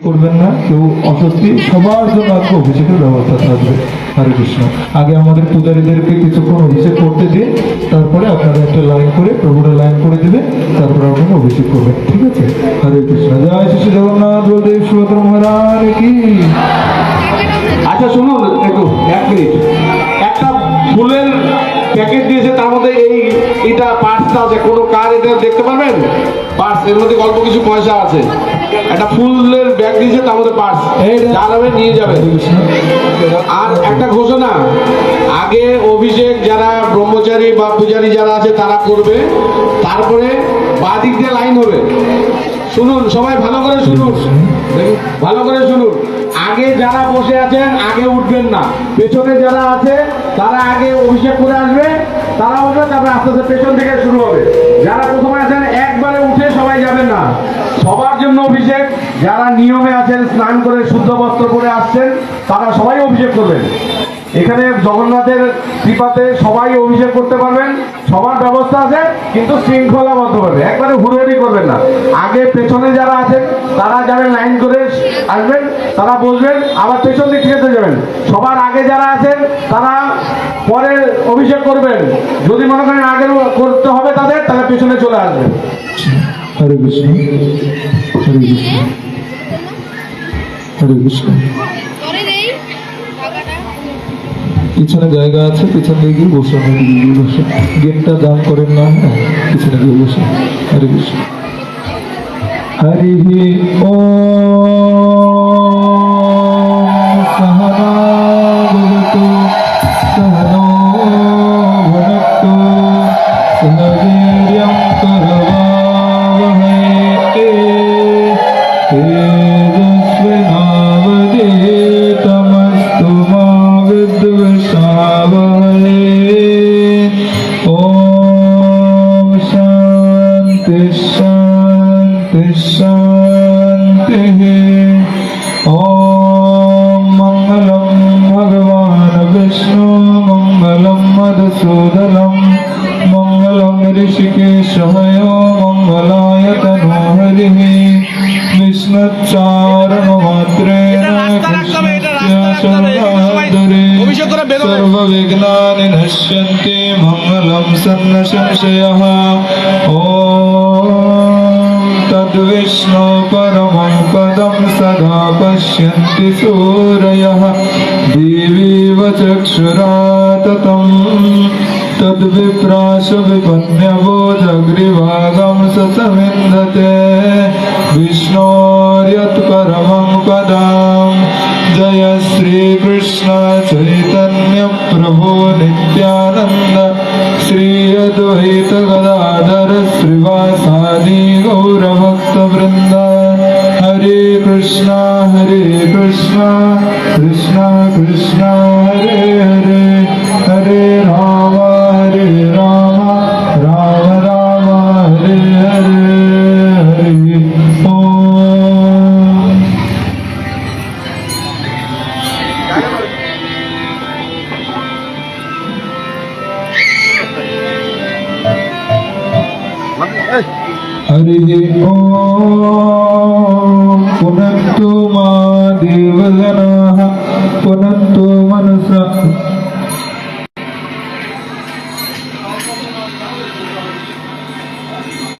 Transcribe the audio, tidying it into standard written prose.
করবেন না, কেউ অস্বস্তি, সবার জন্য আজকে অভিষেকের ব্যবস্থা থাকবে। হরে কৃষ্ণ। আগে আমাদের পূজারীদেরকে কিছুক্ষণ অভিষেক করতে দিন, তারপরে আপনারা একটা লাইন করে প্রভুরা লাইন করে দিবে, তারপরে আপনারা অভিষেক করবেন, ঠিক আছে? হরে কৃষ্ণ। জয় শ্রী জগন্নাথ বলদেব সুভদ্রা মহারাজ কি। আচ্ছা শুনুন একটু, এক মিনিট। একটা ফুলের প্যাকেট দিয়েছে, তার মধ্যে এটা পার্সটা আছে, কোনো কার এটা দেখতে পারবেন? পার্স, এর মধ্যে অল্প কিছু পয়সা আছে। একটা ফুলের ব্যাগ দিয়েছে, তার মধ্যে পার্স, যা যাবে নিয়ে যাবে। আর একটা ঘোষণা, আগে অভিষেক যারা ব্রহ্মচারী বা পূজারী যারা আছে তারা করবে, তারপরে বাঁ দিক দিয়ে লাইন হবে। শুনুন সবাই, ভালো করে শুনুন, ভালো করে শুনুন। আগে যারা বসে আছেন আগে উঠবেন না, পেছনে যারা আছে তারা আগে অভিষেক করে আসবে, তারা উঠবে, তারপরে আস্তে আস্তে পেছন থেকে শুরু হবে। যারা প্রথমে আছেন একবারে উঠে সবাই যাবেন না, সবার জন্য অভিষেক। যারা নিয়মে আছেন, স্নান করে শুদ্ধ বস্ত্র পরে আসছেন, তারা সবাই অভিষেক করবেন। এখানে জগন্নাথের কৃপাতে সবাই অভিষেক করতে পারবেন, সবার ব্যবস্থা আছে, কিন্তু শৃঙ্খলাবদ্ধভাবে, একবারে হুড়োহুড়ি করবেন না। আগে পেছনে যারা আছেন তারা যাবেন, লাইন করে আসবেন, তারা বসবেন, আবার পেছন দিক থেকে যাবেন। সবার আগে যারা আছেন তারা পরে অভিষেক করবেন। যদি মনে করেন আগে করতে হবে তাদের, তাহলে পেছনে চলে আসবেন। হরে কৃষ্ণ। হরে কৃষ্ণ। হরে কৃষ্ণ। পিছনে জায়গা আছে, পিছনে গিয়ে বসে, বসে গেটটা দান করেন না, পিছনে গিয়ে বসে। হরে কৃষ্ণ। হরি ওম সহনা ভবতু সহনো ভুনক্তু সহ বীর্যং করবাবহৈ তেজস্বিনাবধীতমস্তু মা বিদ্বিষাবহৈ। ওম শান্তি শান্তি শান্তি। ওম মঙ্গলম ভগবান বিষ্ণু মঙ্গলম মধুসূদনম মঙ্গলম ঋষিকেশয় মঙ্গলায় তনু হরিঃ। বিষ্ণুচ্চারণ মাত্রেণ কৃষ্ণস্য শরণাগতরে সর্ববিঘ্নানি নশ্যন্তি মঙ্গলম সন্ন্যসংশয়ঃ। ওম তদ্বিষ্ণু পরমং পদং সদা পশ্যন্তি সূরয়ঃ দিবিব চক্ষুরাততম তদ্বিপ্রাশ বিপন্যবোধগ্রিভাগং সসমিন্ধতে বিষ্ণোর্যৎপরমং পদম। জয় শ্রীকৃষ্ণ চৈতন্য প্রভু নিত্যানন্দ শ্রী অদ্বৈত গদাধর শ্রীবাসাদি গৌরভক্তবৃন্দ। হরে কৃষ্ণ কৃষ্ণ কৃষ্ণ হরে হরে, হরে রাম রাম রাম হরে হরে। হরি ওম। হরি ওম। পুনন্তু মা দেবজনাঃ পুনন্তু